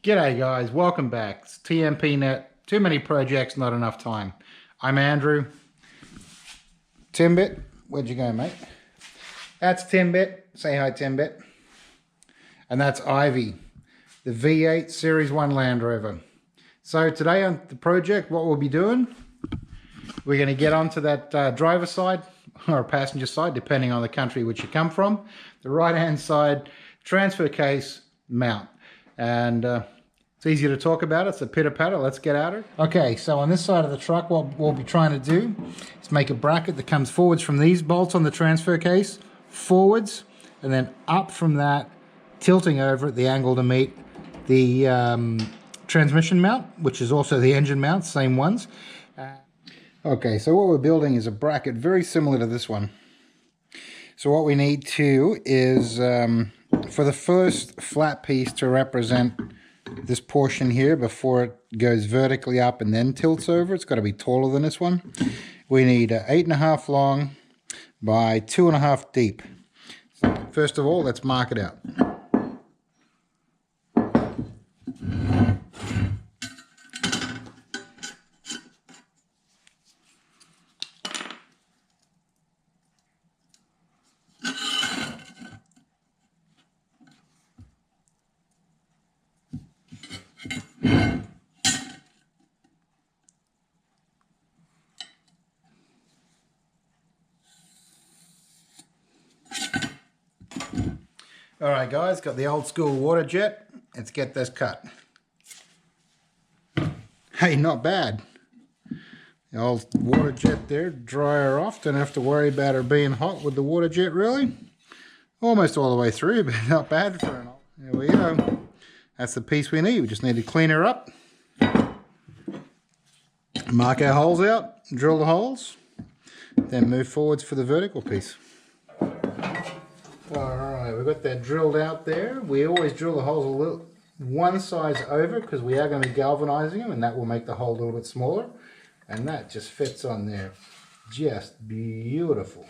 G'day guys, welcome back. It's TMPnet. Too many projects, not enough time. I'm Andrew. Timbit, where'd you go, mate? That's Timbit. Say hi, Timbit. And that's Ivy, the V8 Series 1 Land Rover. So today on the project, what we'll be doing, we're going to get onto that driver's side or passenger side, depending on the country which you come from. The right-hand side transfer case mount. And it's easy to talk about. It's a pitter-patter. Let's get at it. Okay, so on this side of the truck, what we'll be trying to do is make a bracket that comes forwards from these bolts on the transfer case, forwards, and then up from that, tilting over at the angle to meet the transmission mount, which is also the engine mount, same ones. Okay, so what we're building is a bracket very similar to this one. So what we need to is, for the first flat piece to represent this portion here before it goes vertically up and then tilts over, it's got to be taller than this one. We need 8.5 long by 2.5 deep. So first of all, let's mark it out. Alright guys, got the old school water jet. Let's get this cut. Hey, not bad. The old water jet there, dry her off. Don't have to worry about her being hot with the water jet really. Almost all the way through, but not bad for an old. There we go. That's the piece we need. We just need to clean her up. Mark our holes out, drill the holes, then move forwards for the vertical piece. Alright, we've got that drilled out there. We always drill the holes a little one size over because we are going to be galvanizing them, and that will make the hole a little bit smaller. And that just fits on there. Just beautiful.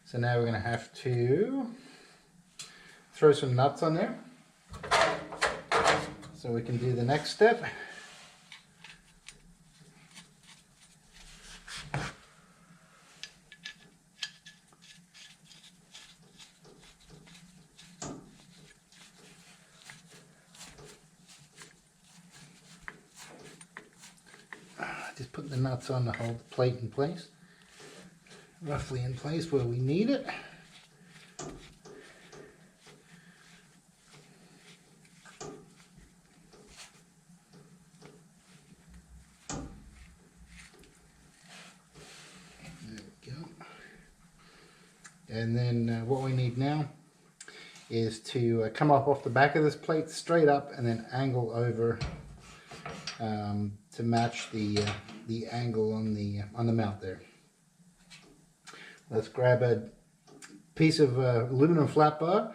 So now we're going to have to throw some nuts on there so we can do the next step. Just put the nuts on to hold the plate in place, roughly in place where we need it. There we go. And then what we need now is to come up off the back of this plate straight up and then angle over to match the angle on the mount there. Let's grab a piece of aluminum flat bar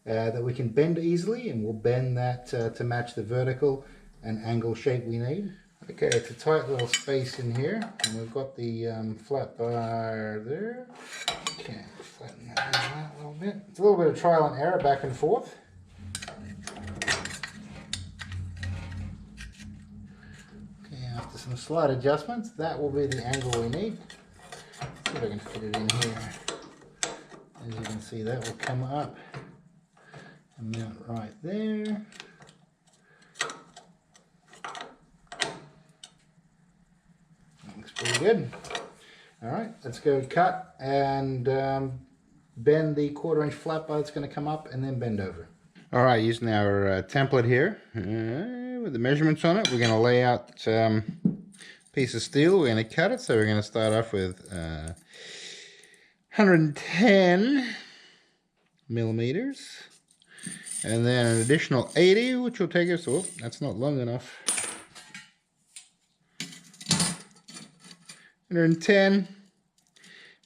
that we can bend easily, and we'll bend that to match the vertical and angle shape we need. Okay, it's a tight little space in here, and we've got the flat bar there. Okay, flatten that out a little bit. It's a little bit of trial and error back and forth. After some slight adjustments, that will be the angle we need. Let's see if I can fit it in here. As you can see, that will come up and mount right there. That looks pretty good. Alright, let's go cut and bend the 1/4 inch flat bar that's going to come up and then bend over. Alright, using our template here with the measurements on it, we're going to lay out a piece of steel. We're going to cut it, so we're going to start off with 110 millimeters, and then an additional 80, which will take us, oh, that's not long enough, 110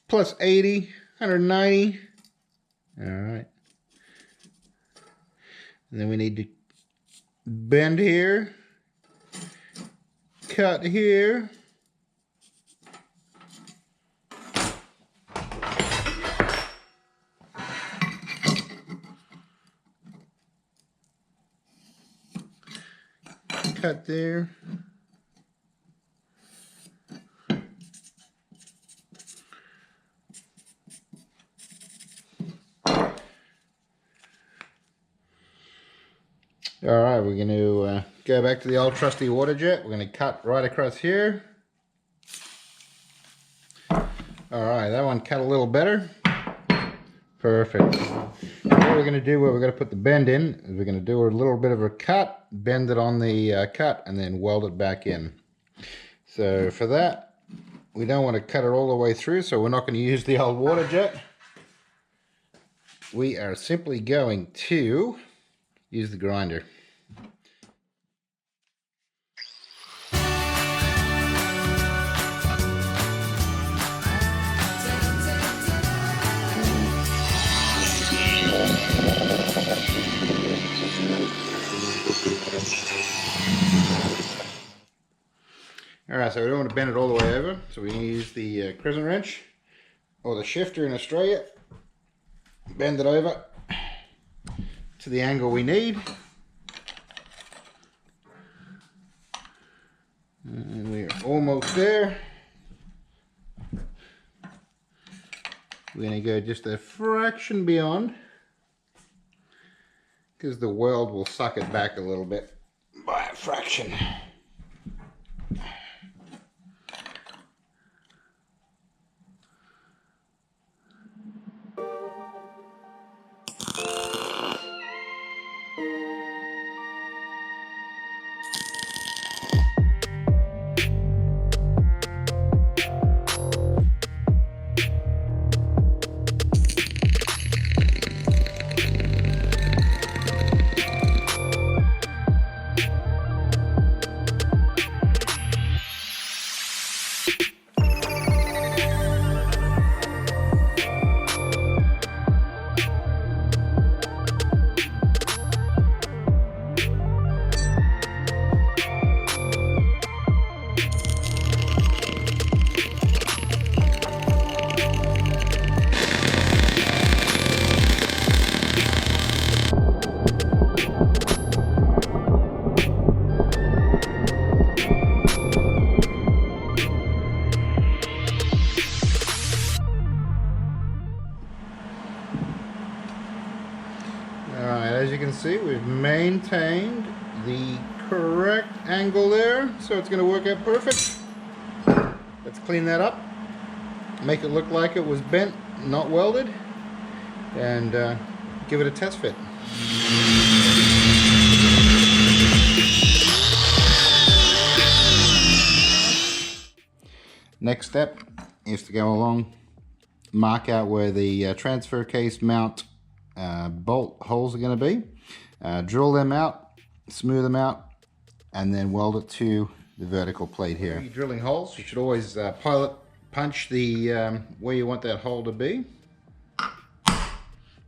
plus 80, 190. Alright. And then we need to bend here, cut here, cut there. Alright, we're going to go back to the old trusty water jet. We're going to cut right across here. Alright, that one cut a little better. Perfect. What we're going to do, where we're going to put the bend in, is we're going to do a little bit of a cut, bend it on the cut, and then weld it back in. So for that, we don't want to cut it all the way through, so we're not going to use the old water jet. We are simply going to use the grinder. Alright, so we don't want to bend it all the way over, so we use the crescent wrench or the shifter in Australia. Bend it over to the angle we need. And we're almost there. We're going to go just a fraction beyond, because the weld will suck it back a little bit by a fraction. As you can see, we've maintained the correct angle there, so it's going to work out perfect. Let's clean that up, make it look like it was bent, not welded, and give it a test fit. Next step is to go along, mark out where the transfer case mount bolt holes are going to be, drill them out, smooth them out, and then weld it to the vertical plate here. When you're drilling holes, you should always pilot punch the where you want that hole to be.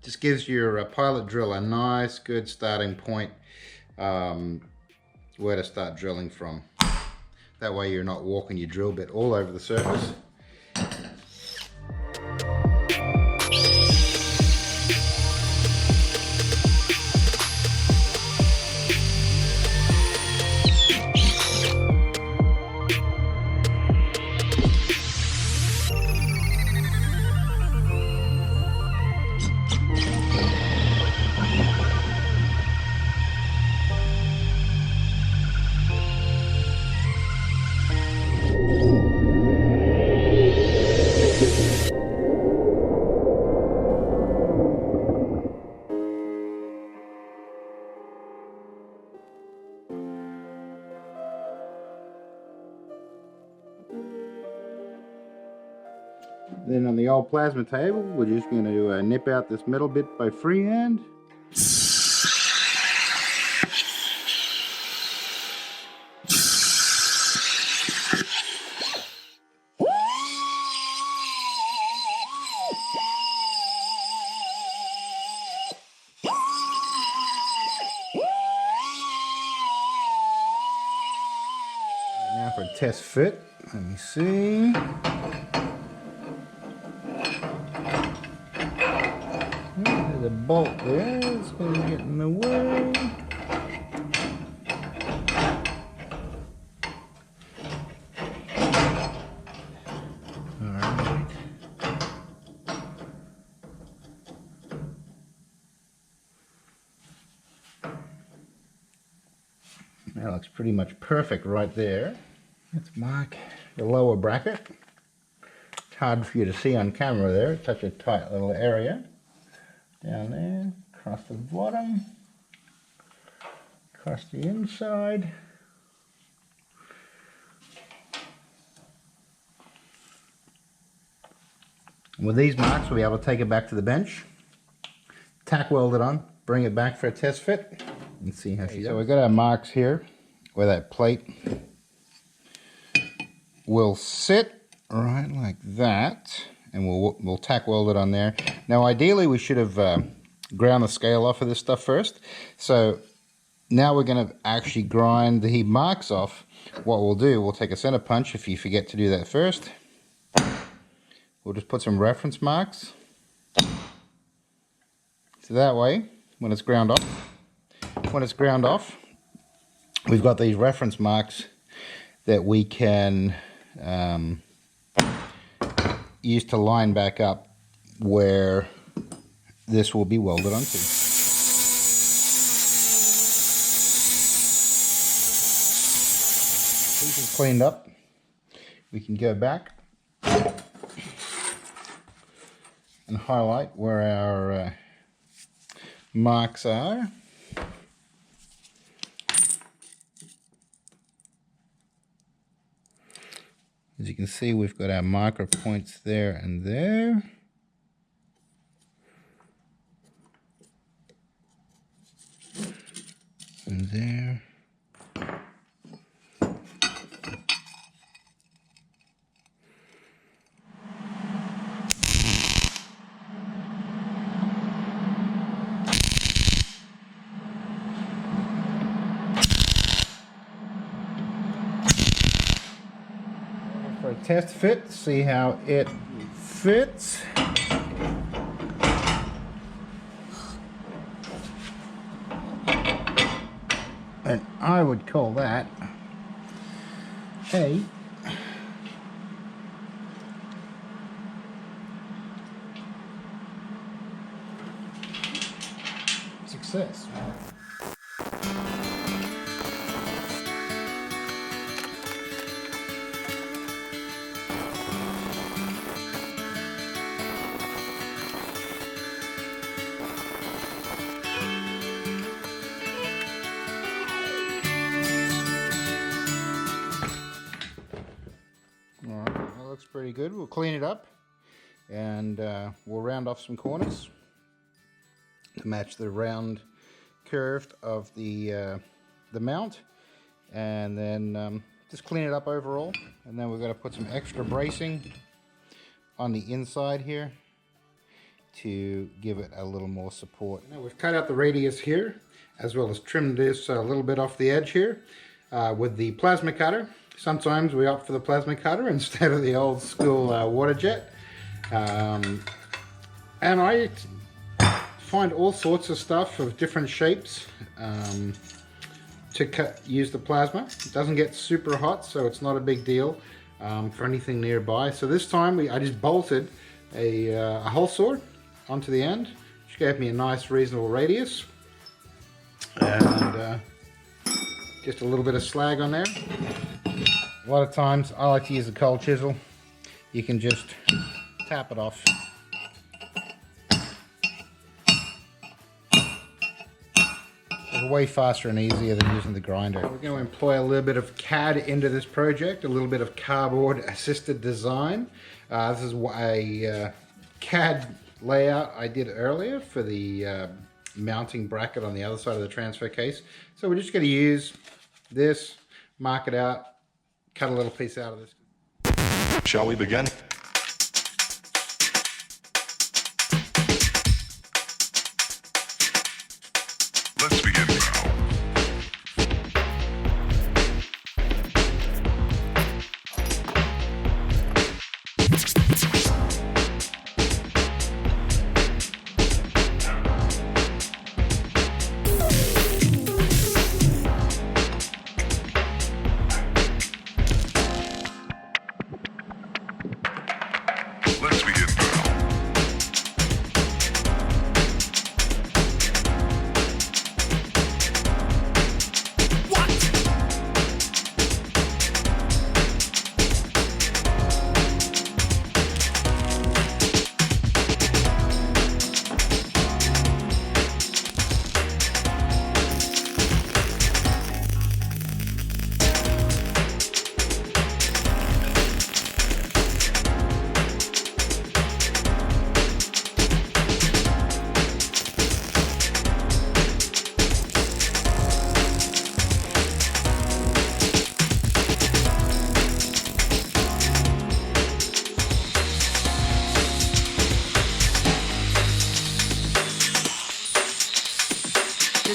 Just gives your pilot drill a nice good starting point where to start drilling from. That way you're not walking your drill bit all over the surface. Then on the old plasma table, we're just going to nip out this metal bit by freehand. Now for a test fit, let me see. There's a bolt there, it's going to get in the way. That looks pretty much perfect right there. Let's mark the lower bracket. It's hard for you to see on camera there. It's such a tight little area. Down there, across the bottom, across the inside. And with these marks, we'll be able to take it back to the bench, tack weld it on, bring it back for a test fit, and see how she does. So we've got our marks here where that plate will sit right like that, and we'll tack weld it on there. Now ideally we should have ground the scale off of this stuff first. So now we're going to actually grind the marks off. What we'll do, we'll take a center punch if you forget to do that first. We'll just put some reference marks. So that way, when it's ground off, we've got these reference marks that we can use to line back up where this will be welded onto. These are cleaned up. We can go back and highlight where our marks are. As you can see, we've got our marker points there and there. And there. For a test fit, see how it fits. And I would call that a success. Alright, that looks pretty good. We'll clean it up and we'll round off some corners to match the round curve of the mount, and then just clean it up overall. And then we're going to put some extra bracing on the inside here to give it a little more support. Now we've cut out the radius here, as well as trimmed this a little bit off the edge here with the plasma cutter. Sometimes we opt for the plasma cutter instead of the old school water jet. And I find all sorts of stuff of different shapes to use the plasma. It doesn't get super hot, so it's not a big deal for anything nearby. So this time I just bolted a hole saw onto the end, which gave me a nice reasonable radius. And just a little bit of slag on there. A lot of times I like to use a cold chisel. You can just tap it off. It's way faster and easier than using the grinder. We're going to employ a little bit of CAD into this project, a little bit of cardboard assisted design. This is a CAD layout I did earlier for the mounting bracket on the other side of the transfer case. So we're just going to use this, mark it out, cut a little piece out of this. Shall we begin? Let's begin now.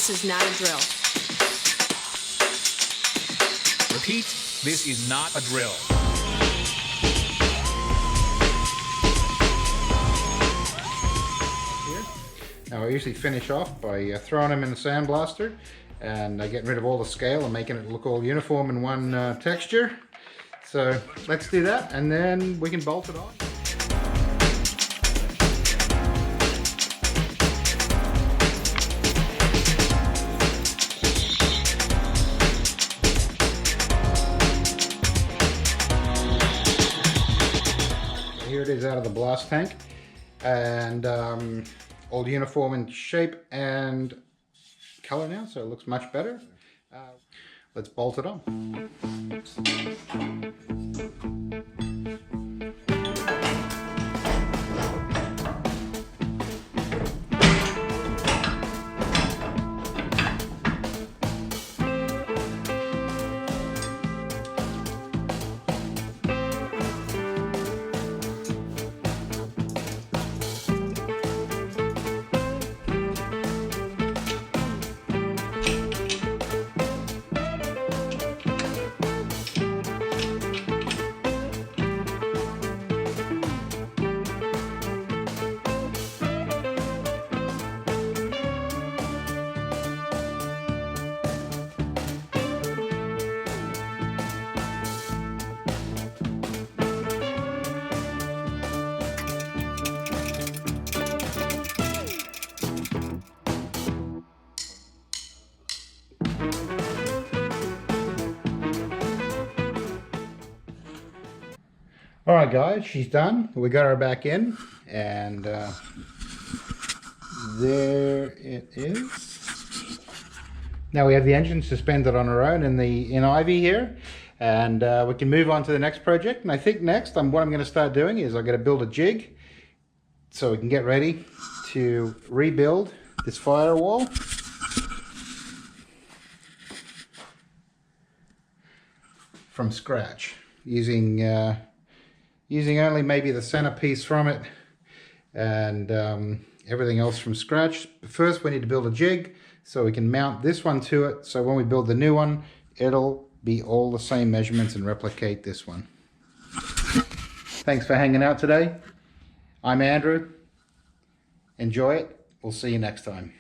This is not a drill. Repeat, this is not a drill. Now I usually finish off by throwing them in the sandblaster and getting rid of all the scale and making it look all uniform in one texture. So let's do that and then we can bolt it on. Here it is out of the blast tank, and all uniform in shape and color now, so it looks much better. Let's bolt it on. All right, guys, she's done. We got her back in, and there it is. Now we have the engine suspended on her own in Ivy here, and we can move on to the next project. And I think next, what I'm going to start doing is I'm going to build a jig so we can get ready to rebuild this firewall. From scratch, using only maybe the centerpiece from it and everything else from scratch. But first we need to build a jig so we can mount this one to it, so when we build the new one it'll be all the same measurements and replicate this one. Thanks for hanging out today. I'm Andrew. Enjoy it. We'll see you next time.